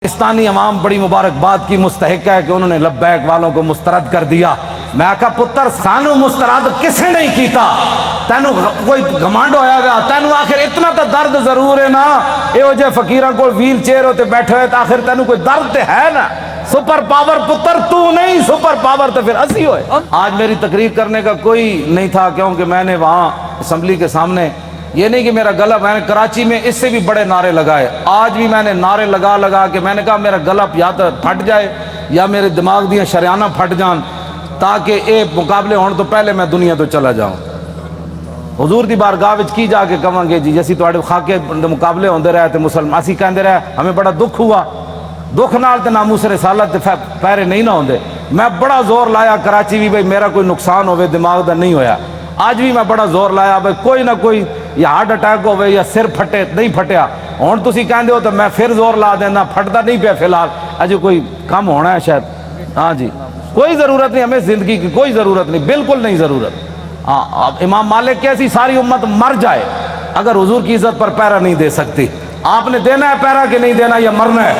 پاکستانی عوام بڑی مبارکباد کی مستحق ہے کہ انہوں نے لبیک والوں کو مسترد کر دیا۔ میں کہا پتر سانو مسترد کسے نہیں کیتا، تینو کوئی گھمنڈ ہویا گیا، تینو آخر اتنا تا درد ضرور ہے نا، اے ہو جے فقیراں کو ویل چیئر ہوتے بیٹھے ہوئے تو آخر تینو کوئی درد تے ہے نا۔ سپر پاور پتر تو نہیں، سپر پاور تو پھر اسی ہوئے۔ آج میری تقریر کرنے کا کوئی نہیں تھا، کیونکہ میں نے وہاں اسمبلی کے سامنے، یہ نہیں کہ میرا گلا، میں نے کراچی میں اس سے بھی بڑے نعرے لگائے، آج بھی میں نے نعرے لگا کے میں نے کہا میرا گلا یا تو پھٹ جائے یا میرے دماغ دیاں شریانہ پھٹ جان، تاکہ اے مقابلے ہونے تو پہلے میں دنیا تو چلا جاؤں۔ حضور دی بارگاہ وچ کی جا کے کہاں گے جی جیسی تواڈے خاکے مقابلے ہوندے رہے تے مسلمان اسی کہندے رہے ہمیں بڑا دکھ ہوا، دکھ نال تے ناموس رسالت تے پیرے نہیں نہ ہوندے۔ میں بڑا زور لایا کراچی بھی بھئی میرا کوئی نقصان ہوئے دماغ دا نہیں ہویا، آج بھی میں بڑا زور لایا بھئی کوئی نہ کوئی یا ہارٹ اٹیک ہوئے یا سر پھٹے، نہیں پھٹیا، ہون تسی کہندے ہو تو میں پھر زور لا دینا، پھٹتا نہیں پیا فی الحال، اجے کوئی کم ہونا ہے شاید۔ ہاں جی کوئی ضرورت نہیں، ہمیں زندگی کی کوئی ضرورت نہیں، بالکل نہیں ضرورت۔ ہاں امام مالک کیسی ساری امت مر جائے اگر حضور کی عزت پر پیرا نہیں دے سکتی۔ آپ نے دینا ہے پیرا کہ نہیں دینا یا مرنا ہے؟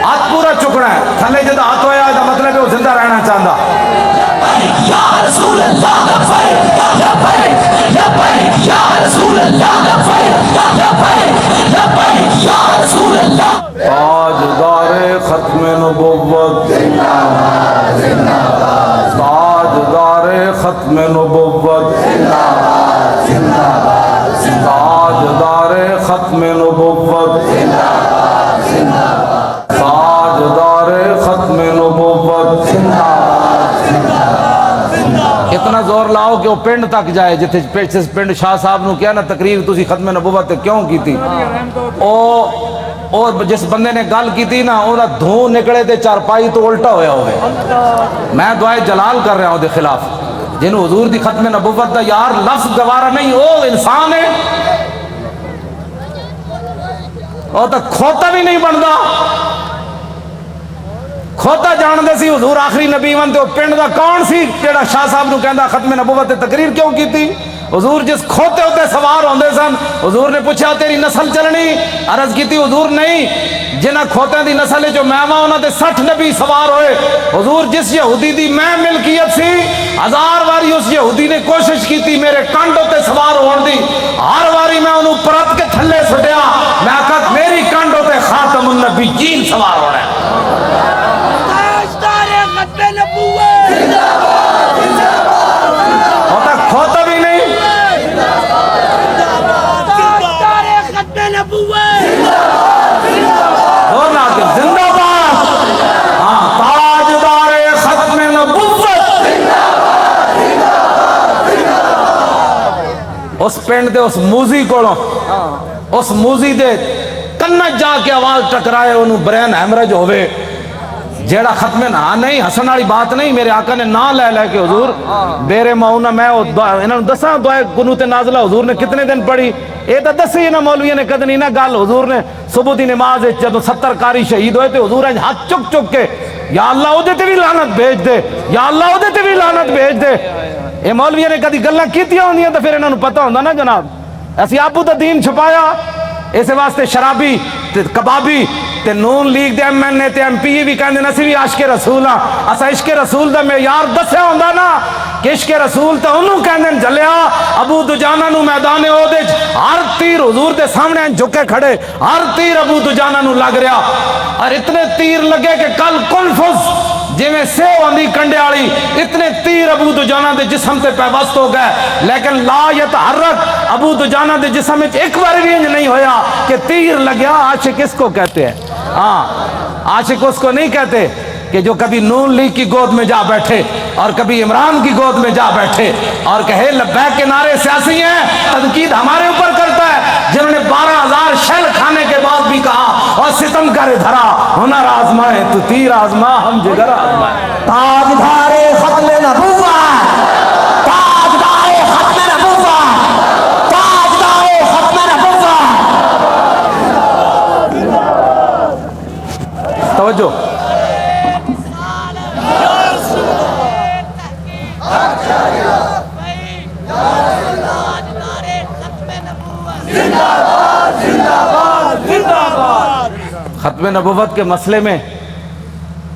ہاتھ پورا چکنا ہے، تھلے جدہ ہاتھ ہویا ہے مطلب ہے وہ زندہ رہنا چاہتا۔ یا رسول اللہ لبیک لبیک یا رسول اللہ لبیک لبیک یا رسول اللہ۔ تاجدار ختم نبوت زندہ باد زندہ باد، تاجدار ختم نبوت زندہ باد زندہ باد، تاجدار ختم نبوت زندہ باد زندہ باد، تاجدار ختم نبوت زندہ باد زندہ باد۔ اتنا زور لاؤ کہ وہ پنڈ تک جائے، جتھے پنڈ شاہ صاحب نو کیا نا تقریر تسی ختم نبوت کیوں کی تھی، اور جس بندے نے گل کی تھی نا وہ دھوں نکلے تے چارپائی تو الٹا ہویا ہوئے۔ میں دعائے جلال کر رہا ہوں دے خلاف، جنہوں حضور دی ختم نبوت دا یار لفظ گوارا نہیں، وہ انسان ہے، وہ تو کھوتا بھی نہیں بنتا۔ کھوتا جان دے سی حضور آخری نبی ون تے پنڈ دا کون سی جیڑا شاہ صاحب نو کہندا ختم نبوت تقریر کیوں کی تھی؟ حضور جس کھوتے ہوتے سوار ہوندے سن، حضور نے پوچھا تیری نسل چلنی؟ عرض کی تھی حضور نہیں، جنہ کھوتیں دی نسل جو میں ماں انہاں تے 60 نبی سوار ہوئے۔ حضور جس یہودی دی میں ملکیت سی، 1000 واری اس یہودی نے کوشش کی تھی میرے کانڈ ہوتے سوار ہون دی، ہر واری میں انہوں پرت کے تھلے سٹیا، میں آکھا میری کانڈ ہوتے خاتم النبیین سوار ہونا ہے۔ ہوتا کھوتا بھی نہیں، ہونا کہ زندہ باد، ہاں تاجدار ختم نبوت۔ اس پنڈ دے اس موزی کو، اس موزی دے کنج جا کے آواز ٹکرائے انہوں برین ہیمرج ہوئے، جیڑا ختم نہ نہیں حسن والی بات نہیں، میرے آقا نے نا لے لے کے حضور بیرے ماؤنا میں انہوں دساں دعائے قنوت نازلہ حضور نے کتنے دن پڑھی، اے تا دسی نا مولوی نے کدنی نا گل، حضور نے صبح دی نماز جب 70 قاری شہید ہوئے تھے حضور ہاتھ چک چک کے یا اللہ او دے تے بھی لعنت بھیج دے، یا اللہ او دے تے بھی لعنت بھیج دے۔ اے مولوی نے کدی گلاں کیتیاں ہوندیاں تو پھر انہوں پتہ ہوندا نا جناب، اسی آپو دا دین چھپایا، اس واسطے شرابی تے کبابی تے نون لیگ دے ایم این اے تے ایم پی بھی کہندے نا سی بھی عشق رسول ہاں، اسا عشق رسول دا معیار دسیا ہوندا نا کہ عشق رسول تے انہوں کہندے جلیا ابو دجانہ نو میدان احد ہر تیر حضور دے سامنے جھکے کھڑے، ہر تیر ابو دجانہ نو لگ رہا، اور اتنے تیر لگے کہ کل کنفس جی میں سیو آندھی کنڈے آڑی، اتنے تیر ابو دجانہ دے جسم تے پیوست ہو گئے، لیکن لا یتحرک ابو دجانہ دے جسم ایک بار بھی انج نہیں ہویا کہ تیر لگیا۔ عاشق اس کو کہتے ہیں، ہاں عاشق اس کو نہیں کہتے کہ جو کبھی نون لیگ کی گود میں جا بیٹھے اور کبھی عمران کی گود میں جا بیٹھے اور کہے لبیک کے نعرے سیاسی ہیں، تنقید ہمارے اوپر کرتا ہے، جنہوں نے 12,000 شیل کھانے کے بعد بھی کہا اور ستم کرے دھرا ہنر آزمائے تو تیر آزما ہم جگر آزمائے۔ تاجدار ختم نبوت، تاجدار ختم نبوت، تاجدار ختم نبوت۔ توجہ زندہ باد زندہ باد زندہ باد۔ ختم نبوت کے مسئلے میں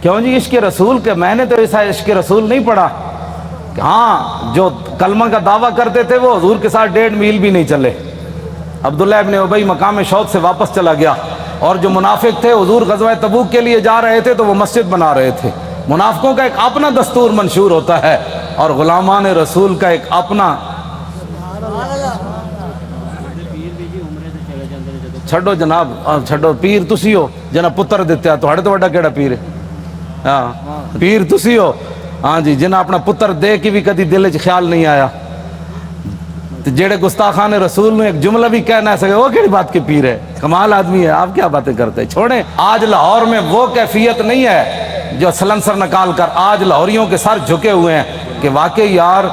کیوں جی عشق رسول کے، میں نے تو ایسا عشق رسول نہیں پڑھا. ہاں جو کلمہ کا دعویٰ کرتے تھے وہ حضور کے ساتھ 1.5 میل بھی نہیں چلے. عبداللہ ابن ابی مقام شوق سے واپس چلا گیا. اور جو منافق تھے حضور غزوہ تبوک کے لیے جا رہے تھے تو وہ مسجد بنا رہے تھے. منافقوں کا ایک اپنا دستور منشور ہوتا ہے اور غلامان رسول کا ایک اپنا. چھڈو جناب، چھڈو، پیر تسی ہو جنہ پتر دیتے تھوڑے تو بڑا کیڑا پیر ہے؟ ہاں پیر تسی ہو، ہاں جی، جنہ اپنا پتر دے کے بھی کدی دل وچ خیال نہیں آیا. جیڑے گستاخان رسول نے ایک جملہ بھی کہہ نہ سکے، وہ کیڑی بات کے پیر ہے؟ کمال آدمی ہے، آپ کیا باتیں کرتے ہیں؟ چھوڑیں. آج لاہور میں وہ کیفیت نہیں ہے جو سلنسر نکال کر آج لاہوریوں کے سر جھکے ہوئے ہیں کہ واقعی یار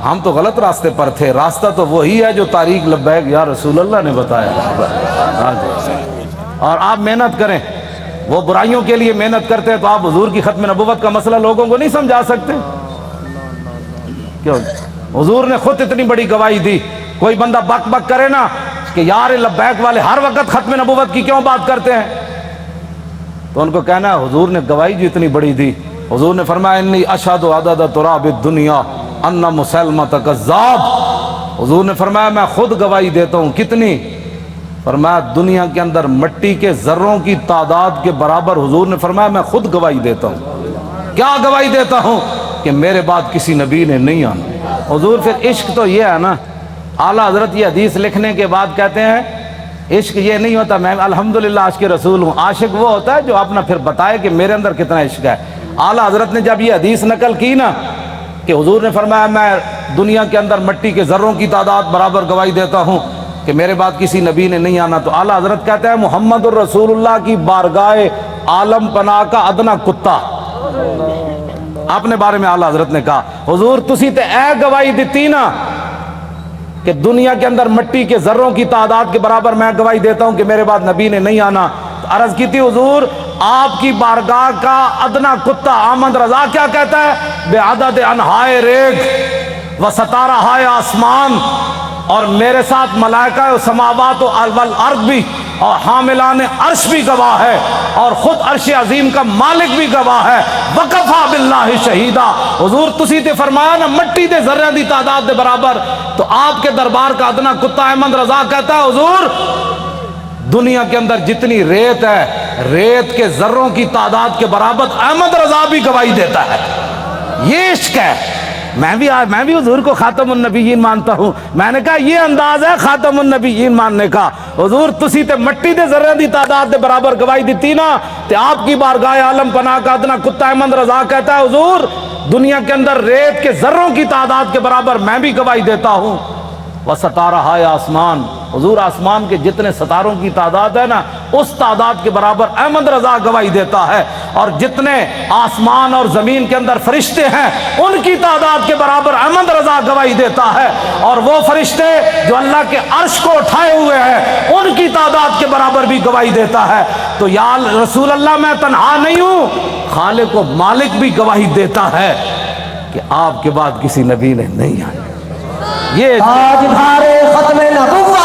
ہم تو غلط راستے پر تھے، راستہ تو وہی ہے جو طریق لبیک یا رسول اللہ نے بتایا. ہاں جی. اور آپ محنت کریں، وہ برائیوں کے لیے محنت کرتے ہیں تو آپ حضور کی ختم نبوت کا مسئلہ لوگوں کو نہیں سمجھا سکتے؟ کیوں؟ حضور نے خود اتنی بڑی گواہی دی. کوئی بندہ بک بک کرے نا کہ یار لبیک والے ہر وقت ختم نبوت کی کیوں بات کرتے ہیں، تو ان کو کہنا ہے حضور نے گواہی جو اتنی بڑی دی. حضور نے فرمایا انی اشہد عدد تراب الدنیا ان مسلمۃ کذاب. حضور نے فرمایا میں خود گواہی دیتا ہوں. کتنی؟ فرمایا دنیا کے اندر مٹی کے ذروں کی تعداد کے برابر. حضور نے فرمایا میں خود گواہی دیتا ہوں. کیا گواہی دیتا ہوں؟ کہ میرے بعد کسی نبی نے نہیں آنا. حضور پھر عشق تو یہ ہے نا، اعلیٰ حضرت یہ حدیث لکھنے کے بعد کہتے ہیں عشق یہ نہیں ہوتا میں الحمدللہ عاشق رسول ہوں. عاشق وہ ہوتا ہے جو اپنا پھر بتائے کہ میرے اندر کتنا عشق ہے. اعلیٰ حضرت نے جب یہ حدیث نقل کی نا کہ حضور نے فرمایا میں دنیا کے اندر مٹی کے ذروں کی تعداد برابر گواہی دیتا ہوں کہ میرے بعد کسی نبی نے نہیں آنا، تو اعلیٰ حضرت کہتے ہیں محمد الرسول اللہ کی بارگاہ عالم پناہ کا ادنا کتا. اپنے بارے میں اعلیٰ حضرت نے کہا حضور تسی تے اے گواہی دیتی نا کہ دنیا کے اندر مٹی کے ذروں کی تعداد کے برابر میں گواہی دیتا ہوں کہ میرے بعد نبی نے نہیں آنا. تو عرض کی تھی حضور آپ کی بارگاہ کا ادنا کتا احمد رضا کیا کہتا ہے؟ بے عدد انہائے ریگ و ستارہ ہائے آسمان، اور میرے ساتھ ملائکہ و سماوات و والارض بھی اور حاملان عرش بھی گواہ ہے اور خود عرش عظیم کا مالک بھی گواہ ہے. وکفا باللہ شہیدہ. حضور تسی تے فرمایا نا مٹی دے ذرے دی تعداد دے برابر، تو آپ کے دربار کا ادنا کتا احمد رضا کہتا ہے حضور دنیا کے اندر جتنی ریت ہے ریت کے ذروں کی تعداد کے برابر احمد رضا بھی گواہی دیتا ہے. یہ عشق ہے. میں بھی حضور کو خاتم النبیین مانتا ہوں. میں نے کہا یہ انداز ہے خاتم النبیین ماننے کا. حضور تسی تے مٹی دے ذرے دی تعداد دے برابر گواہی دیتی نا تے آپ کی بارگاہ عالم پناہ کا ادنا کتا احمد رضا کہتا ہے حضور دنیا کے اندر ریت کے ذروں کی تعداد کے برابر میں بھی گواہی دیتا ہوں. وہ ستارہ ہے آسمان. حضور آسمان کے جتنے ستاروں کی تعداد ہے نا اس تعداد کے برابر احمد رضا گواہی دیتا ہے. اور جتنے آسمان اور زمین کے اندر فرشتے ہیں ان کی تعداد کے برابر احمد رضا گواہی دیتا ہے. اور وہ فرشتے جو اللہ کے عرش کو اٹھائے ہوئے ہیں ان کی تعداد کے برابر بھی گواہی دیتا ہے. تو یا رسول اللہ میں تنہا نہیں ہوں، خالق و مالک بھی گواہی دیتا ہے کہ آپ کے بعد کسی نبی نے نہیں آیا. یہ تاجدار ختم نبوت،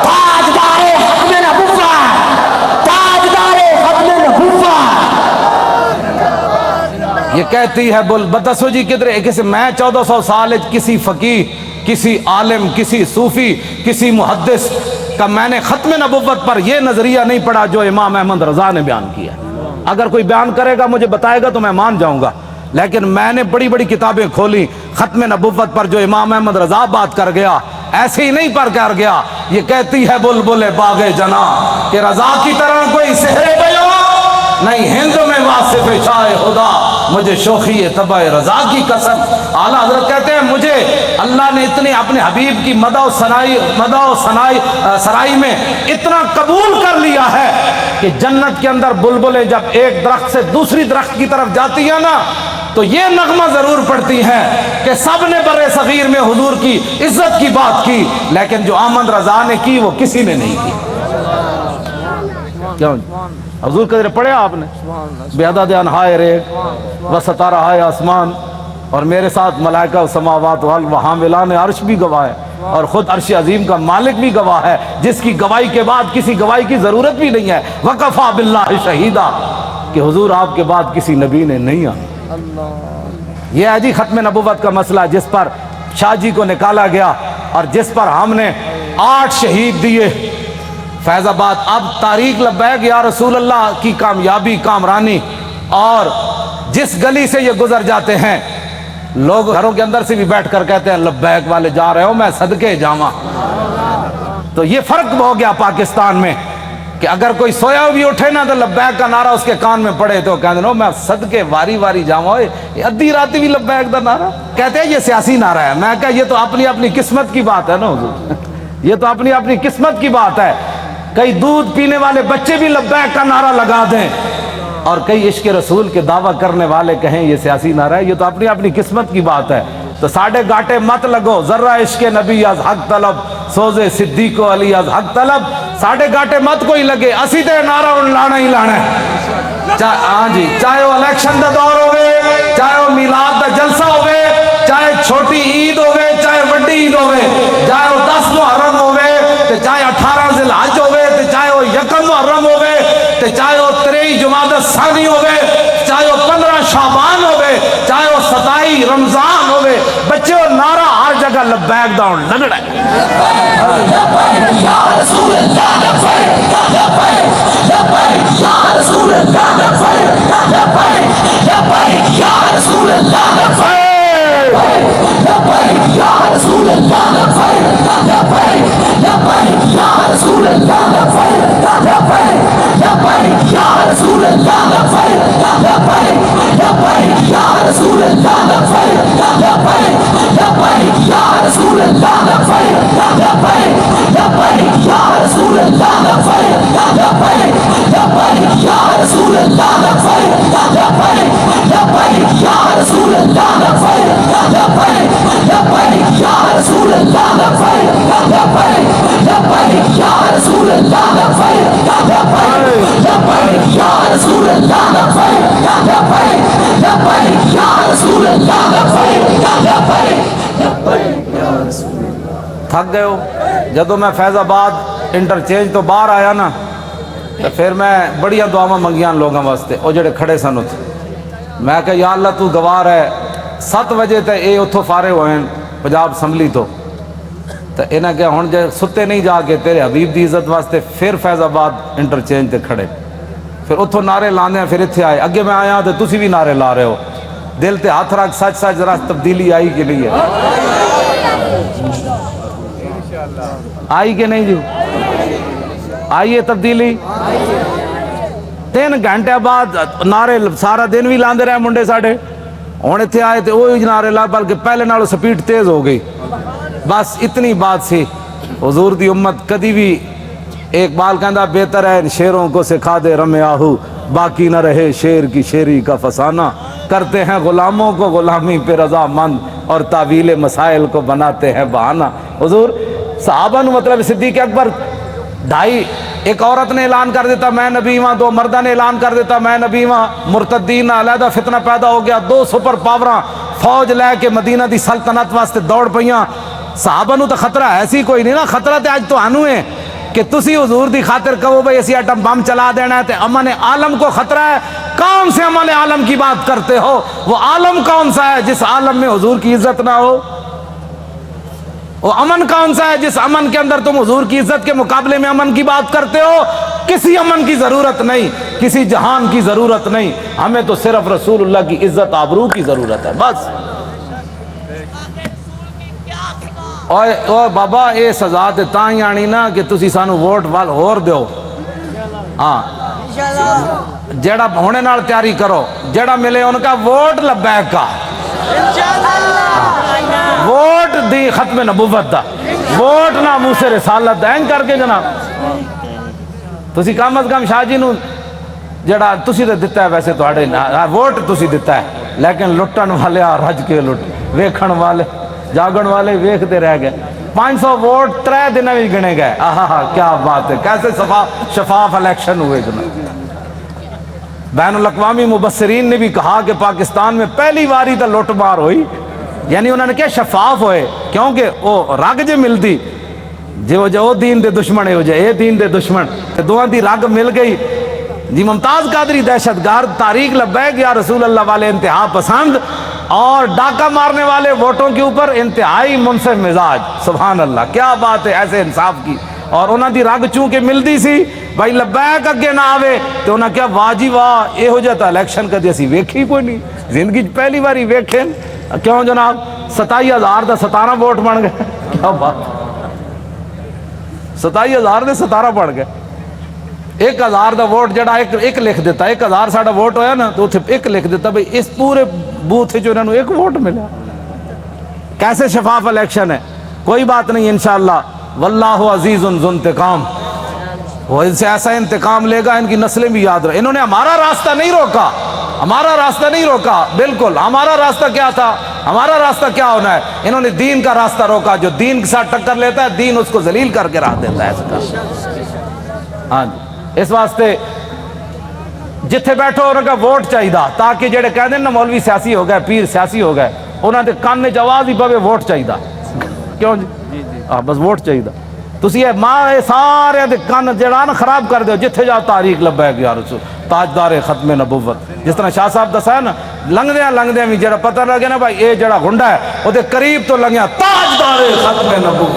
تاجدار ختم نبوت، تاجدار ختم نبوت. یہ کہتی ہے بول بتسو جی کدھر کسی میں 1400 سال کسی فقیہ کسی عالم کسی صوفی کسی محدث کا میں نے ختم نبوت پر یہ نظریہ نہیں پڑھا جو امام احمد رضا نے بیان کیا. اگر کوئی بیان کرے گا مجھے بتائے گا تو میں مان جاؤں گا، لیکن میں نے بڑی بڑی کتابیں کھولی ختم نبوت پر جو امام احمد رضا بات کر گیا ایسے ہی نہیں پر کر گیا. یہ کہتی ہے بلبل باغ جنا کہ رضا کی طرح کوئی سحر بیان نہیں ہند میں واصف شاہ خدا مجھے شوخی طبع رضا کی قسم. اعلیٰ حضرت کہتے ہیں مجھے اللہ نے اتنے اپنے حبیب کی مدح و سرائی میں اتنا قبول کر لیا ہے کہ جنت کے اندر بلبلیں جب ایک درخت سے دوسری درخت کی طرف جاتی ہیں نا تو یہ نغمہ ضرور پڑتی ہیں کہ سب نے برے صغیر میں حضور کی عزت کی بات کی، لیکن جو احمد رضا نے کی وہ کسی نے نہیں کی. کیوں حضور قدر پڑھے آپ نے بے عدد انہائے ریگ و ستارہ آسمان اور میرے ساتھ ملائکہ و سماوات و حاملان عرش بھی گواہ ہے. اور خود عرش عظیم کا مالک بھی گواہ ہے، جس کی گواہی کے بعد کسی گواہی کی ضرورت بھی نہیں ہے، وکفا باللہ شہیدا، کہ حضور آپ کے بعد کسی نبی نے نہیں آنا۔ یہ ہے جی ختم نبوت کا مسئلہ، جس پر شاہ جی کو نکالا گیا اور جس پر ہم نے 8 شہید دیے فیض آباد۔ اب تاریخ لبیک یا رسول اللہ کی کامیابی کامرانی، اور جس گلی سے یہ گزر جاتے ہیں لوگ گھروں کے اندر سے بھی بیٹھ کر کہتے ہیں لبیک والے جا رہے ہو، میں صدقے جاواں۔ تو یہ فرق ہو گیا پاکستان میں کہ اگر کوئی سویا بھی اٹھے نا تو لبیک کا نعرہ اس کے کان میں پڑے تو کہتے ہیں میں صدقے واری واری جاواں، ادھی راتی بھی لبیک کا نعرہ کہتے ہیں یہ سیاسی نعرہ ہے۔ میں کہا یہ تو اپنی اپنی قسمت کی بات ہے نا حضور، یہ تو اپنی اپنی قسمت کی بات ہے۔ کئی دودھ پینے والے بچے بھی لبیک کا نعرہ لگا دیں اور کئی عشق رسول کے دعویٰ کرنے والے کہیں یہ سیاسی نعرہ ہے، یہ تو اپنی اپنی قسمت کی بات ہے۔ تو ساڑھے گاٹے مت لگو، ذرہ عشق نبی از حق طلب، سوزے صدیق و علی از حق طلب، ساڑھے گاٹے مت کوئی لگے، اسی تے نعرہ ان لانا ہی لانا ہے۔ ہاں جی، چاہے وہ الیکشن دا دور ہوئے، چاہے وہ میلاد دا جلسہ ہوئے، چاہے چھوٹی عید ہوئے، چاہے بڑی عید ہوئے، چاہے وہ 10 محرم ہوئے، چاہے 18 ذی الحج ہوئے، چاہے وہ 1 محرم ہوئے، چاہے وہ 23 جمادی الثانی ہوئے، چاہے وہ 15 شعبان ہوئے، چاہے وہ 27 رمضان ہوئے، بچے وہ نعرہ ہر جگہ لبیک داؤن لگڑا ہے۔ یا رسول اللہ لبیک لبیک لبیک، یا رسول اللہ لبیک لبیک لبیک، یا رسول اللہ لبیک لبیک، یا رسول اللہ لبیک لبیک لبیک، یا رسول اللہ لبیک لبیک لبیک، یا رسول اللہ لبیک لبیک لبیک، یا رسول اللہ لبیک لبیک لبیک، یا رسول اللہ لبیک لبیک لبیک، یا رسول اللہ لبیک لبیک لبیک، یا رسول اللہ لبیک لبیک لبیک، یا رسول اللہ لبیک لبیک لبیک، یا رسول اللہ لبیک لبیک لبیک، یا رسول اللہ لبیک لبیک لبیک، یا رسول اللہ لبیک لبیک لبیک، یا رسول اللہ لبیک لبیک لبیک۔ تھک گئے ہو؟ جدو میں فیض آباد انٹرچینج تو باہر آیا نا تو پھر میں بڑیاں دعاواں منگیاں لوگوں واسطے، وہ جڑے کھڑے سن اتھے، میں کہ یا اللہ تو گواہ ہے 7 بجے تے اے اتھوں فارغ ہوئے ہیں پنجاب اسمبلی تو انہیں کہ ہن جے ستے نہیں جا کے تیرے حبیب دی عزت واسطے پھر فیض آباد انٹرچینج تے کھڑے، پھر اتھوں نعرے لانے ہیں، پھر اتھے آئے، اگے میں آیا تو تسی بھی نعرے لا رہے ہو، دل تے ہاتھ رکھ سچ سچ ذرا تبدیلی آئی کہ نہیں ہے؟ آئی کہ نہیں جو؟ آئی ہے تبدیلی؟ 3 گھنٹے بعد نعرے سارا دن بھی لاندے رہے منڈے ساڑھے، ہوں اتنے آئے تو وہی نعرے لا، بلکہ پہلے نالوں سپیڈ تیز ہو گئی۔ بس اتنی بات سی، حضور دی امت کدی بھی، ایک بال کہندہ بہتر ہے ان شیروں کو سکھا دے رم آہو، باقی نہ رہے شیر کی شیری کا فسانہ، کرتے ہیں غلاموں کو غلامی پہ رضا مند اور تعویل مسائل کو بناتے ہیں بہانہ۔ حضور صحابہ نو مطلب صدیق اکبر 2.5، ایک عورت نے اعلان کر دیتا میں نبی ہاں، 2 مردہ نے اعلان کر دیتا میں نبی ہاں، مرتدین علیحدہ فتنہ پیدا ہو گیا، 2 سپر پاوراں فوج لے کے مدینہ دی سلطنت واسطے دوڑ پئیاں۔ صحابہ نو تو خطرہ ایسی کوئی نہیں نا، خطرہ تے آج تو آنو ہے کہ تسی حضور دی خاطر کہو بھئی اسی ایٹم بم چلا دینا ہے، تے امن عالم کو خطرہ ہے۔ کون سے امن عالم کی بات کرتے ہو؟ وہ عالم کون سا ہے جس عالم میں حضور کی عزت نہ ہو؟ وہ امن کون سا ہے جس امن کے اندر تم حضور کی عزت کے مقابلے میں امن کی بات کرتے ہو؟ کسی امن کی ضرورت نہیں، کسی جہان کی ضرورت نہیں، ہمیں تو صرف رسول اللہ کی عزت آبرو کی ضرورت ہے بس۔ اور بابا اے سزا تے تاں ہی آنی نا کہ تسی سانو ووٹ وال ہور دیو، ہاں جیڑا ہونے نال تیاری کرو، جیڑا ملے ان کا ووٹ لبیک کا، ووٹ دی ختم نبوت دا، ووٹ ناموس رسالت دا، کر کے جناب تسی کم از کم شاہ جی نو جڑا تسی تے دتا ہے، ویسے تواڈے ووٹ تسی دتا ہے، لیکن لٹن والے رج کے لٹ، ویکھن والے جاگن والے ویکھتے رہ گئے۔ 500 ووٹ 3 دن میں گنے گئے، آہا کیا بات ہے، کیسے شفاف الیکشن ہوئے جناب۔ بین الاقوامی مبصرین نے بھی کہا کہ پاکستان میں پہلی باری تو لوٹ مار ہوئی، یعنی انہوں نے کیا شفاف ہوئے، کیونکہ وہ رگ جے ملتی جو دین دے دشمن ہے ہو جائے اے دین دے دشمن تے دوہاں دی رگ مل گئی جی۔ ممتاز قادری دہشت گرد، تاریخ لبیک یا رسول اللہ والے انتہا پسند، اور ڈاکہ مارنے والے ووٹوں کے اوپر انتہائی منصف مزاج۔ سبحان اللہ، کیا بات ہے ایسے انصاف کی۔ اور انہاں دی رگ چونکہ ملدی سی بھائی لبیک اگے نہ آوے تو انہاں کیا واہ جی واہ یہ ہو جاتا الیکشن کدی اسی ویکھی کوئی نہیں زندگی پہلی باری ویکھیں۔ کیوں جناب 27,000 دا 17 ووٹ بن گئے، کیا بات، 27,000 دے 17 بن گئے۔ 1,000 دا ووٹ جڑا ایک لکھ دیتا، 1,000 ساڑا ووٹ ہویا نا تو اتھے ایک لکھ دیتا بھئی اس پورے بوتھ جو انہوں نے ایک ووٹ ملا۔ کیسے شفاف الیکشن ہے، کوئی بات نہیں انشاءاللہ، واللہ عزیز ذو انتقام، وہ ان سے ایسا انتقام لے گا ان کی نسلیں بھی یاد رہے۔ انہوں نے ہمارا راستہ نہیں روکا، ہمارا راستہ نہیں روکا، بالکل ہمارا راستہ کیا تھا، ہمارا راستہ کیا ہونا ہے، انہوں نے دین کا راستہ روکا۔ جو دین کے ساتھ ٹکر لیتا ہے دین اس کو ذلیل کر کے راہ دیتا ہے۔ ہاں جی، اس واسطے جتھے بیٹھو انہوں کا ووٹ چاہیے تاکہ جڑے کہہ دیں نا مولوی سیاسی ہو گئے، پیر سیاسی ہو گئے، انہوں نے کان میں آواز ہی پوے ووٹ چاہیے۔ کیوں جی؟ بس ووٹ چاہیے۔ تسی یہ ماں سارے دے کان جڑا نا خراب کر دیو، جتھے جاؤ تاریخ لبیک یا رسول، تاجدار ختم نبوت۔ جس طرح شاہ صاحب دسا نا لنگدیاں بھی جڑا پتہ لگے نا بھائی اے جڑا گنڈا ہے وہ دے قریب تو لگیا تاجدار ختم نبوت۔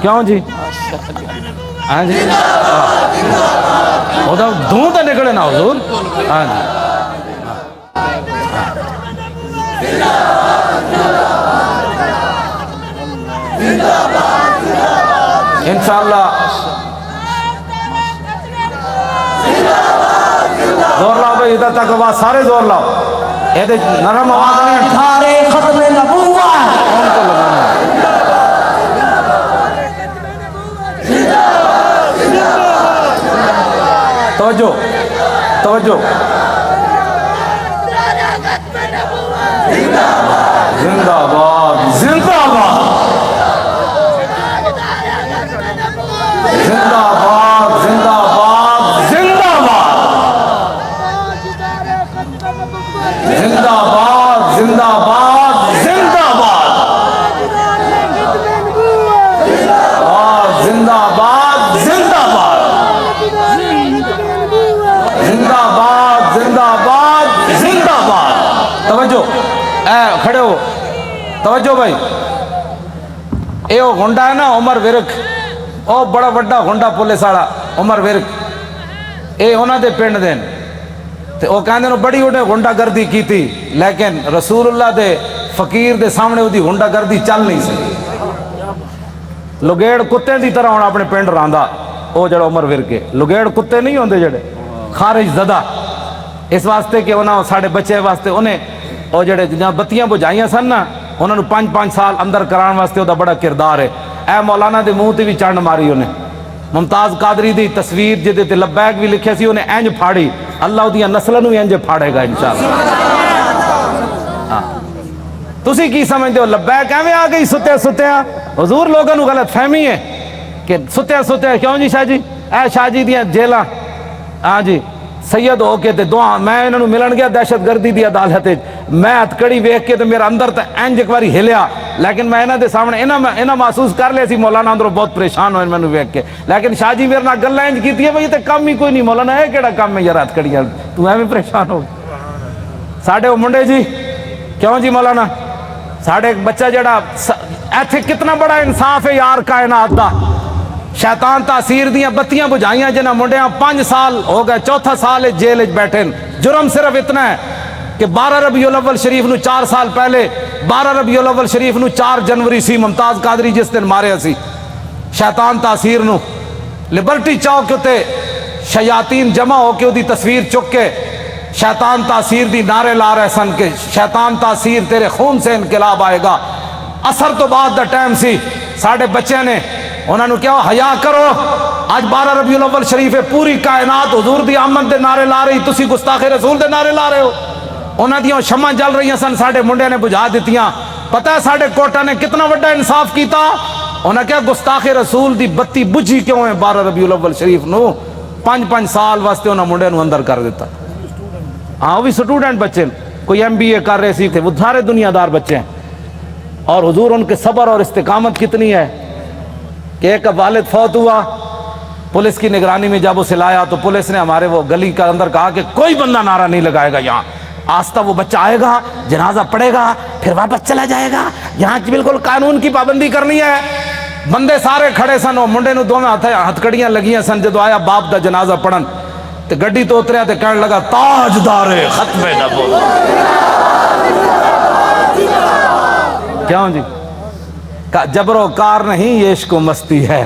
کیوں جی؟ ہاں جی، وہ تو دھوں تو نکلے نا حضور۔ ہاں جی، انشاءاللہ زور لاؤ بھائی، ادھر تک آواز سارے زور لاؤ، یہ نرم آواز نہیں تاجدار ختم نبوت، کون کو لگانا ہے۔ توجہ توجہ، زندہ باد زندہ باد زندہ باد زندہ باد زندہ باد زندہ باد زندہ باد زندہ باد زندہ باد زندہ باد زندہ باد زندہ باد زندہ باد۔ توجہ اے کھڑے ہو، توجہ بھائی، اے وہ گنڈا ہے نا عمر ورک، او بڑا وڈا گنڈا پولیس والا عمر ورک، اے انہاں دے پنڈ دین تے او کہندے نو بڑی اونے گنڈا گردی کیتی، لیکن رسول اللہ دے فقیر دے سامنے اودی گنڈا گردی چل نہیں سکی۔ لگیڑ کتے دی طرح ہونا اپنے پنڈ راندا، او جڑا عمر ورک ہے، لگیڑ کتے نہیں ہوندے جڑے خارج زدہ، اس واسطے کہ انہاں ساڑے بچے واسطے انہیں او جڑے جہاں بتیاں بجھائیاں سن نا انہوں نے 5 سال اندر کران واسطے دا بڑا کردار ہے۔ اے مولانا دے منہ تے بھی چنڈ ماری انہیں، ممتاز قادری دی تصویر جدے تے لبیک بھی لکھے سی انہیں اینج پھاڑی، اللہ دیاں نسلوں بھی اینج پھاڑے گا انشاءاللہ۔ تسی کی سمجھتے ہو لبیک ایویں آ گئی ستیا ستیا؟ حضور لوگوں کو غلط فہمی ہے کہ ستیا ستیا کیوں جی شاہ جی، اے شاہ جی دیاں جیلاں، ہاں جی سید ہو کے تے دعا میں انہوں ملن گیا دہشت گردی دی عدالت، میں ہتکڑی ویکھ کے تے میرا اندر تے اینج ایک باری ہلیا، لیکن میں انہاں دے سامنے انہاں محسوس کر لیا سی مولانا اندروں بہت پریشان ہوئے مینوں ویکھ کے، لیکن شاہ جی میرے نال گلاں انج کیتی ہے بھئی تے کم ہی کوئی نہیں مولانا، اے کیڑا کم ہے یار ہتکڑیاں، تو ایویں پریشان ہو ساڈے او منڈے جی، کیوں جی مولانا ساڈے ایک بچہ جڑا ایتھے کتنا بڑا انصاف ہے یار کائنات دا، شیطان تاثیر دیاں بتیاں بجھائیاں جنہاں منڈیاں 5 سال ہو گئے، 4تھا سال جیل بیٹھے، جرم صرف اتنا ہے کہ 12 ربیع الاول شریف نو 4 سال پہلے 12 ربیع الاول شریف نو 4 جنوری سی ممتاز قادری جس دن ماریا سی، شیطان تاثیر نو لبرٹی چوک تے شیاطین جمع ہو کے دی تصویر چک کے شیطان تاثیر دی نعرے لا رہے سن کہ شیطان تاثیر تیرے خون سے انقلاب آئے گا۔ اثر تو بعد دا ٹائم سی، ساڑھے بچے نے انہوں نے کیا حیا کرو، آج 12 ربیع الاول شریف ہے، پوری کائنات حضور دی آمد دے نعرے لا رہی، تسی گستاخ رسول دے نعرے لا رہے ہو۔ انہوں دیاں شمع جل رہی ہیں سن، ساڑھے منڈے نے بجھا دیتیاں، پتہ ہے ساڑھے کوٹا نے کتنا بڑا انصاف کیتا، انہوں نے کیا گستاخ رسول دی بتی بجھی کیوں ہے 12 ربیع الاول شریف نو 5 سال واسطے انہوں منڈے نو اندر کر دیتا۔ ہاں وہ بھی سٹوڈنٹ بچے کوئی MBA کر رہے تھے، وہ سارے دنیا دار بچے ہیں. اور حضور ان کے صبر اور استقامت کتنی ہے کہ ایک والد فوت ہوا، پولیس کی نگرانی میں جب اسے لایا تو پولیس نے ہمارے وہ گلی کے اندر کہا کہ کوئی بندہ نعرہ نہیں لگائے گا یہاں. آستہ وہ بچہ آئے گا، جنازہ پڑے گا، پھر واپس چلا جائے گا. یہاں بالکل قانون کی پابندی کرنی ہے. بندے سارے کھڑے سن، وہ منڈے نو دو میں ہتھکڑیاں لگیاں سن. جدو آیا باپ دا جنازہ پڑھن تے گڈی تو اتریا تے کہنے لگا تاجدار ختم نبوت. کیوں جی؟ جبر و کار نہیں، یہ عشق و مستی ہے.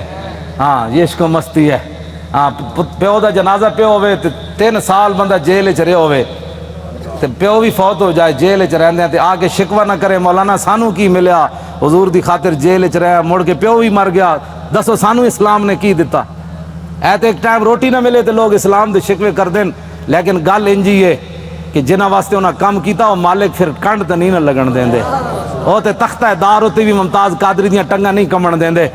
ہاں یہ عشق و مستی ہے. ہاں پیو دا جنازہ پیو ہوئے تے 3 سال بندہ جیل چ رہے ہوئے تے پیو بھی فوت ہو جائے جیل چ رہندے تے آ کے شکوہ نہ کرے مولانا سانو کی ملیا، حضور دی خاطر جیل چ رہا، مڑ کے پیو بھی مر گیا، دسو سانو اسلام نے کی دیتا؟ ایت ایک ٹائم روٹی نہ ملے تے لوگ اسلام دے شکوے کر دیں، لیکن گل انجی ہے کہ جنہاں واسطے انہاں کام کیتا وہ مالک پھر کنڈ تے نہیں نہ لگن دیں دے. وہ تے تختہ دار ہوتے بھی ممتاز قادری دیاں ٹنگاں نہیں کمن دیں دے.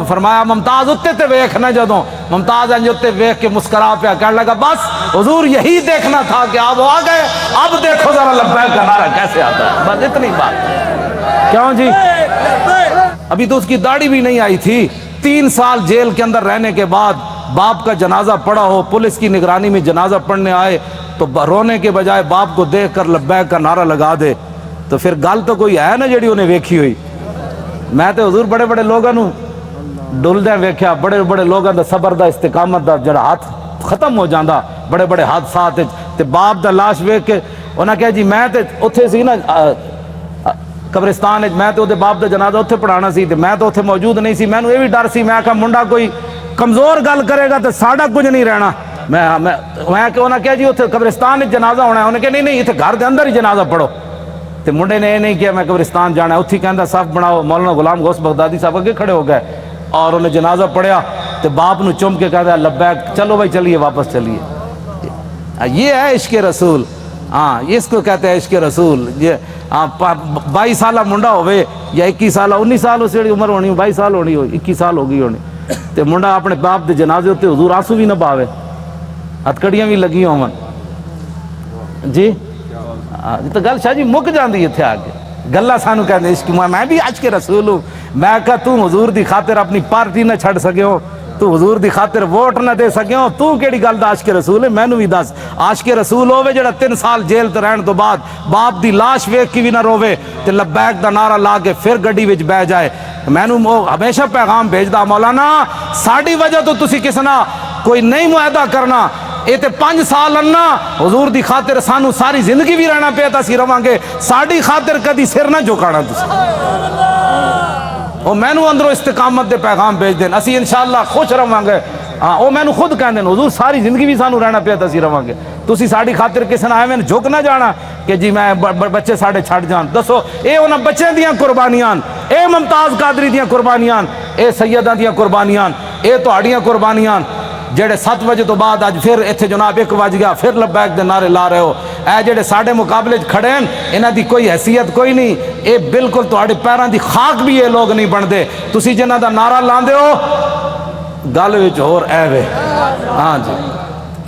فرمایا ممتاز اتے تے ویکھ نہ، جدوں ممتاز انج اتے ویکھ کے مسکرا پیا کہنے لگا بس حضور یہی دیکھنا تھا کہ آپ آ گئے، اب دیکھو ذرا لبیک کا نعرہ کیسے آتا ہے. بس اتنی بات. کیوں جی؟ ابھی تو اس کی داڑھی بھی نہیں آئی تھی. 3 سال جیل کے اندر رہنے کے بعد باپ کا جنازہ پڑا ہو، پولیس کی نگرانی میں جنازہ پڑھنے آئے تو رونے کے بجائے باپ کو دیکھ کر لبیک کا نعرہ لگا دے تو پھر گل تو کوئی ہے نا جڑی انہیں ویکھی ہوئی. میں تو حضور بڑے بڑے لوگوں ڈلدے ویکھیا، بڑے بڑے لوگوں دا صبر دا استقامت دا جڑا ہاتھ ختم ہو جاندہ بڑے بڑے حادثات تے باپ دا لاش ویکھ کے انہاں کہا جی میں تے اتھے سی نا قبرستان میں تو دے باپ دا جنازہ اتھے پڑھانا سی تے میں تو اتھے موجود نہیں سی. میں نو یہ بھی ڈر سی، میں کہا منڈا کوئی کمزور گل کرے گا تو ساڈا کچھ نہیں رہنا. میں کہ انہاں کہا جی اتھے قبرستان جنازہ ہونا ہے. انہیں کہا نہیں اتھے گھر دے اندر ہی جنازہ پڑھو. تے منڈے نے یہ نہیں کیا میں قبرستان جانا ہے، اتھی کہندا صف بناؤ. مولانا غلام غوث بغدادی صاحب اگے کھڑے ہو گئے اور انہیں جنازہ پڑھیا تے باپ نو چم کے کہتا ہے لبیک، چلو بھائی چلیے واپس چلیے. یہ ہے عشق رسول. ہاں اس کو کہتے ہیں عشق رسول. یہ 22 سالہ منڈا ہوئے یا 21 سالہ 19 سال اس جڑی عمر ہونی 22 سال ہونی ہو 21 سال ہو گئی ہونی تے منڈا اپنے باپ دے جنازے ہوتے حضور آنسو بھی نہ باوے، ہتھکڑیاں بھی لگی ہون جی. تو گل شاہ جی مک جاندی اتھے آ کے گلا سانو کہتے عشق. میں بھی عشق رسول ہوں. میں کہا تو حضور دی خاطر اپنی پارٹی نہ چھڑ سکے ہو، تو حضور دی خاطر ووٹ نہ دے سکے ہو، تو کیڑی گل دا عاشق رسول ہے؟ مینوں بھی دس. عاشق رسول ہوے جڑا 3 سال جیل تے رہن تو بعد باپ دی لاش ویکھ کے بھی نہ روے تے لبیک دا نعرہ لا کے پھر گڈی وچ بیٹھ جائے. مینوں ہمیشہ پیغام بھیجدا مولانا ساڈی وجہ تو تسی کس نہ کوئی نہیں معاہدہ کرنا. یہ تے 5 سال انا حضور دی خاطر سانو ساری زندگی بھی رہنا پیا تسی رواں گے، ساڈی خاطر کدی سر نہ جھکانا تسی. وہ مینوں اندروں استقامت دے پیغام بھیج دین، اسی انشاءاللہ خوش رواں گے. ہاں وہ مینوں خود کہندے حضور ساری زندگی بھی سانو رہنا پیا تسی رواں گے، تسی ساڈی خاطر کس نہ ایویں جھک نہ جانا کہ جی میں بچے ساڈے چھڈ جان. دسو اے انہاں بچے دیاں قربانیاں، اے ممتاز قادری دیاں قربانیاں، اے سیدہ دیاں قربانیاں، اے تہاڈیاں قربانیاں جڑے 7 بجے تو بعد اج پھر اتھے جناب 1 بج گیا پھر لبیک دے نعرے لا رہے ہو. اے جڑے ساڈے مقابلے کھڑے ہیں انہاں دی کوئی حیثیت کوئی نہیں. اے بالکل تہاڈے پیراں دی خاک بھی یہ لوگ نہیں بنتے. تسی جنہاں دا نعرہ لاندے ہو گل وچ ہور اے وے. ہاں جی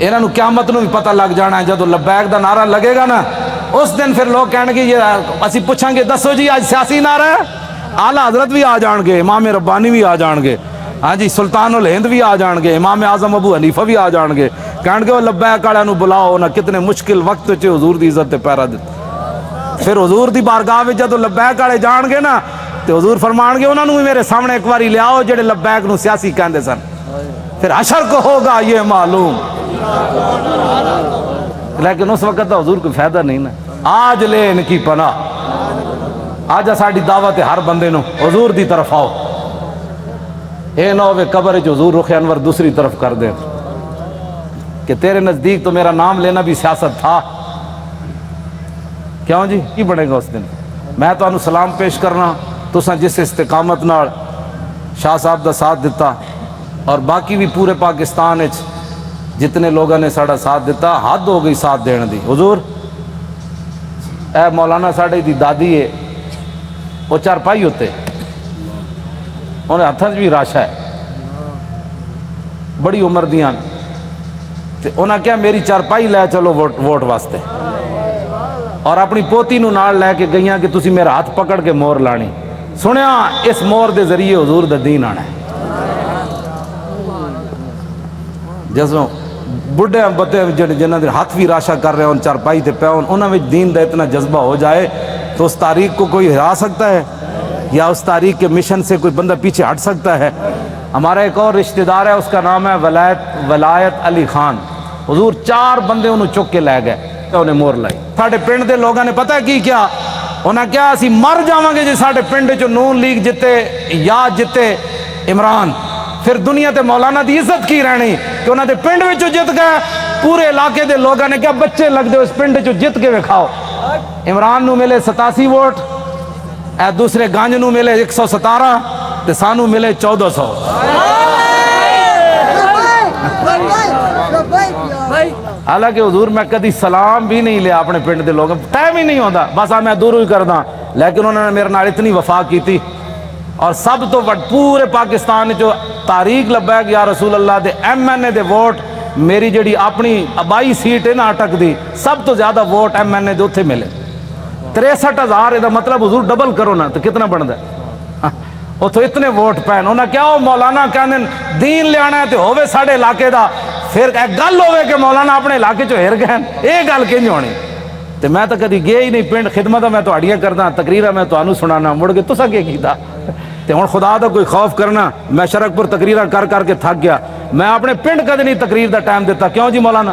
انہاں نو قیامت نو بھی پتہ لگ جانا ہے جدوں لبیک دا نعرہ لگے گا نا اس دن پھر لوگ کہن گے یہ اسی پوچھاں گے دسو جی آج سیاسی نعرہ ہے، اعلیٰ حضرت بھی آ جان گے، امام ربانی بھی آ جان گے، ہاں جی سلطان الہند بھی آ جان گے، امام اعظم ابو حنیفہ بھی آ جان گے. کہن گے وہ لبیک والے نو بلاؤ نہ کتنے مشکل وقت چ حضور دی عزت تے پیرا دتے. پھر حضور دی بارگاہ وچ جدوں لبیک والے جان گے نا تے حضور فرمان گے انہاں نو بھی میرے سامنے ایک باری لے آؤ جڑے لبیک نو سیاسی کہندے سن. پھر حشر کو ہوگا یہ معلوم. لیکن اس وقت تو حضور کوئی فائدہ نہیں نا. آج لے ان کی پناہ، آج ساڈی دعوت ہے ہر بندے نو حضور دی طرف آؤ. اے نہ ہوئے قبر وچ حضور رخ انور دوسری طرف کر دے کہ تیرے نزدیک تو میرا نام لینا بھی سیاست تھا. کیوں جی کی بنے گا اس دن؟ میں تو انہوں سلام پیش کرنا تساں جس استقامت نال شاہ صاحب دا ساتھ دیتا اور باقی بھی پورے پاکستان وچ جتنے لوگوں نے ساڑا ساتھ دیتا حد ہو گئی ساتھ دین دی. حضور اے مولانا ساڑے دی دادی ہے وہ چارپائی ہوتے انہیں ہتھاں بھی راشا ہے بڑی عمر دیاں تے انہاں کیا میری چارپائی لے چلو ووٹ واسطے. اور اپنی پوتی نو نال لے کے گئیاں کہ تسی میرا ہاتھ پکڑ کے مور لانی. سنیا اس مور دے ذریعے حضور دا دین آنا ہے. جسوں بڑھے بتے جنہاں دے ہاتھ بھی راشا کر رہے ہوں چارپائی تے پے ہون انہاں وچ دین دا اتنا جذبہ ہو جائے تو اس تاریخ کو کوئی ہرا سکتا ہے یا اس تاریخ کے مشن سے کوئی بندہ پیچھے ہٹ سکتا ہے؟ ہمارا ایک اور رشتہ دار ہے, اس کا نام ہے ولایت علی خان. حضور 4 بندے انہوں چک کے لے گئے, انہیں مور لائی. ساڑھے پنڈ دے لوگوں نے پتہ کی کیا انہیں کیا اسی مر جاواں گے جی ساڑھے پنڈ جو نون لیگ جتے یا جتے عمران, پھر دنیا تے مولانا دی عزت کی رہنی کہ انہوں نے پنڈ وچوں جت گئے. پورے علاقے دے لوگوں نے کیا بچے لگ دے اس پنڈ چوں جت کے وکھاؤ. عمران نو ملے 87 ووٹ, اے دوسرے گانج نو ملے 117 تے سانو ملے 1400. حالانکہ حضور میں کدی سلام بھی نہیں لیا اپنے پنڈ دے لوگوں, ٹائم ہی نہیں ہوتا, بس میں دوروں ہی کردا, لیکن انہوں نے میرے نال اتنی وفا کی تھی. اور سب تو پورے پاکستان جو تاریخ لبا ہے کہ یا رسول اللہ دے ایم این اے دے ووٹ میری جڑی اپنی آبائی سیٹ ہے نا اٹک دی, سب تو زیادہ ووٹ ایم این اے دے اتھے ملے 63,000. دا مطلب حضور ڈبل کرو نا تو کتنا بنتا ہے؟ اتھو اتنے ووٹ پین. انہاں کیا ہو مولانا کہنے دین لے آنا ہے تو ہووے ساڑھے علاقے دا, پھر ایک گل ہوئے کہ مولانا اپنے علاقے چو ہر گئے, یہ گل کنج ہونی. تو میں تو کدی گیا ہی نہیں پنڈ, خدمت میں تو اڑیاں کردا, تقریرہ میں تو آنو سنانا, مڑ کے تسا کیا کیتا؟ تے ہن خدا دا کوئی خوف کرنا, میں شرک پر تقریرہ کر کر کے تھک گیا. میں اپنے پنڈ کدی نہیں تقریر دا ٹائم دیتا. کیوں جی مولانا؟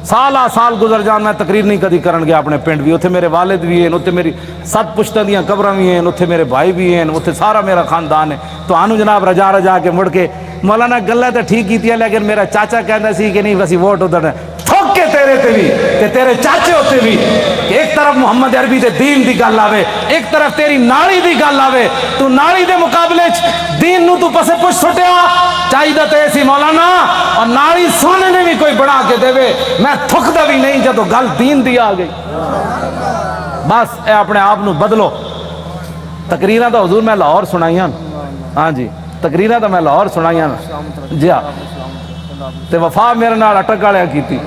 سال گزر جان میں تقریر نہیں کدی کرن گیا اپنے پنڈ بھی. اتھے میرے والد بھی ہیں, اتھے میری 7 پشتاں دیاں قبراں بھی ہیں, اتھے میرے بھائی بھی ہیں, اتھے سارا میرا خاندان ہے. تو آنو جناب رجا کے مڑ کے مولانا گلیں تو ٹھیک کیتی, لیکن میرا چاچا کہندا سی کہ نہیں وسی ووٹ ادھر تھوک کے تیرے تے بھی تے تیرے چاچے ہوتے بھی, کہ ایک طرف محمد عربی دے دین دی گل آوے, ایک طرف تیری ناڑی دی گل آوے, تو ناڑی دے مقابلے دین نو تو پسے پوچھ سٹیا چاہیے تے سی مولانا, اور ناڑی سونے نے بھی کوئی بڑھا کے دے وے, میں تھکدا بھی نہیں جدو گل دین دی آ گئی. بس اے اپنے آپ نو بدلو. تقریراں تو حضور میں لاہور سنائیاں, ہاں جی تقریراں تو میں لاہور سنائیاں جی ہاں, تے وفا میرے نال اٹک والے کیتی.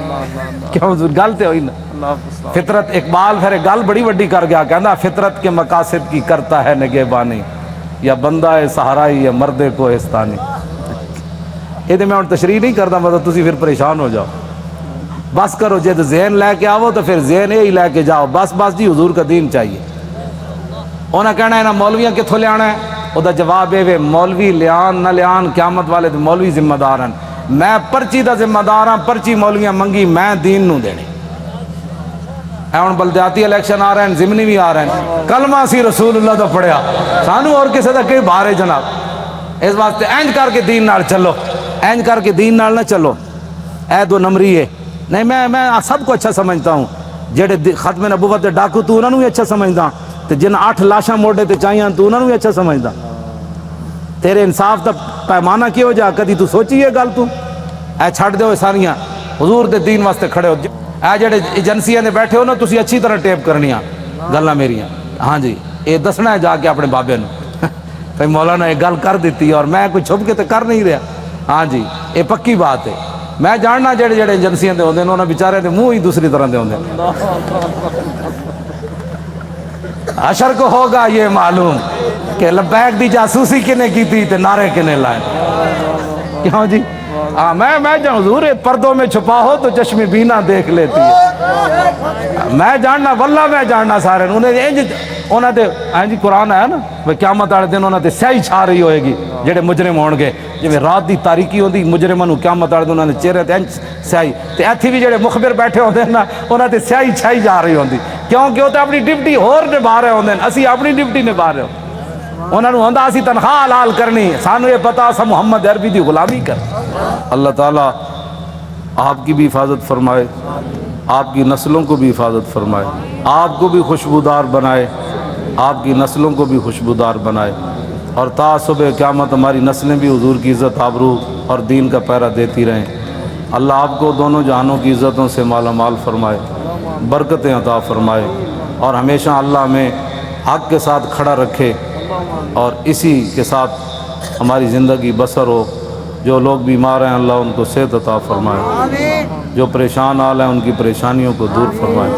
کیوں حضور گل تے ہوئی نا فطرت. اقبال پھر گل بڑی وڈی کر گیا, کہندا فطرت کے مقاصد کی کرتا ہے نگہبانی, یا بندہ ہے سہارائی یا مرد کوہستانی. یہ میں ہن تشریح نہیں کردا, مطلب تسی پھر پریشان ہو جاؤ. بس کرو جے ذہن لے کے آو تو پھر ذہن یہی لے کے جاؤ, بس جی حضور کا دین چاہیے. انہاں کہنا ہے نا مولویاں کتھوں لے آنا ہے, او دا جواب ہے مولوی لیان نہ لیان قیامت والے تے مولوی ذمہ دار ہیں. میں پرچی دا ذمہ دار ہاں, پرچی مولویاں منگی میں دین نو دینی. اے ہن بلدیاتی الیکشن آ رہے ہیں, ضمنی بھی آ رہے ہیں, کلمہ سی رسول اللہ دا پڑھیا, سانو اور کسے دا کئی بھارے جناب. اس واسطے اینج کر کے دین نال چلو, اینج کر کے دین نال نہ چلو. اے 2 نمبری ہے نہیں, میں سب کو اچھا سمجھتا ہوں. جڑے ختم نبوت دے ڈاکو تو انہاں نوں بھی اچھا سمجھدا, تے جن 8 لاشاں موڑے تے چاہیاں تو انہاں نوں بھی اچھا سمجھدا. تیرے انصاف دا پیمانہ کیوں جا, کدی تو سوچی ہے گل؟ تو اے چھڑ دیو ساریاں, حضور دے دین واسطے کھڑے ہو. اے جڑے ایجنسیاں نے بیٹھے ہو نا, تسی اچھی طرح ٹیپ کرنیاں گلاں میریاں, ہاں جی یہ دسنا ہے جا کے اپنے بابے نوں بھائی مولانا یہ گل کر دیتی, اور میں کوئی چھپ کے تو کر نہیں رہا. ہاں جی یہ پکی بات ہے. میں جاننا جڑے ایجنسیاں دے ہوندے نے انہاں بیچارے دے منہ ہی دوسری طرح دے ہوندے. حشر کو ہوگا یہ معلوم کہ لبیک دی جاسوسی کنے کی تھی تے نعرے کنے لائے. کیوں جی؟ ہاں میں جان حضور پردوں میں چھپا ہو تو چشم بینا دیکھ لیتی ہے. میں جاننا واللہ میں جاننا سارے انہاں دے ہاں جی قرآن ہے نا بھئی قیامت والے دن انہاں تے سیاہی چھا رہی ہوئے گی جڑے مجرم ہون گے, جویں رات دی تاریکی ہوندی مجرماں نوں قیامت والے دن انہاں دے چہرے تے سیاہی, تے ایتھے بھی جڑے مخبر بیٹھے ہوندے نا انہاں تے سیاہی چھائی جا رہی ہوندی, کیونکہ وہ تے اپنی ڈیوٹی ہور نبھا رہے ہوندے, اسی اپنی ڈیوٹی نبھا رہے ہوں. انہاں نوں ہوندا اسی تنخواہ حلال کرنی, سانو یہ پتہ اسا محمد عربی دی غلامی کر. اللہ تعالیٰ آپ کی بھی حفاظت فرمائے, آپ کی نسلوں کو بھی حفاظت فرمائے, آپ کو بھی خوشبودار بنائے, آپ کی نسلوں کو بھی خوشبودار بنائے, اور تا صبح قیامت ہماری نسلیں بھی حضور کی عزت آبرو اور دین کا پہرا دیتی رہیں. اللہ آپ کو دونوں جہانوں کی عزتوں سے مالا مال فرمائے, برکتیں عطا فرمائے, اور ہمیشہ اللہ ہمیں حق کے ساتھ کھڑا رکھے, اور اسی کے ساتھ ہماری زندگی بسر ہو. جو لوگ بیمار ہیں اللہ ان کو صحت عطا فرمائے, جو پریشان حال ہیں ان کی پریشانیوں کو دور فرمائے.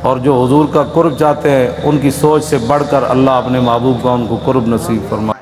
اور جو حضور کا قرب چاہتے ہیں ان کی سوچ سے بڑھ کر اللہ اپنے محبوب کا ان کو قرب نصیب فرمائے.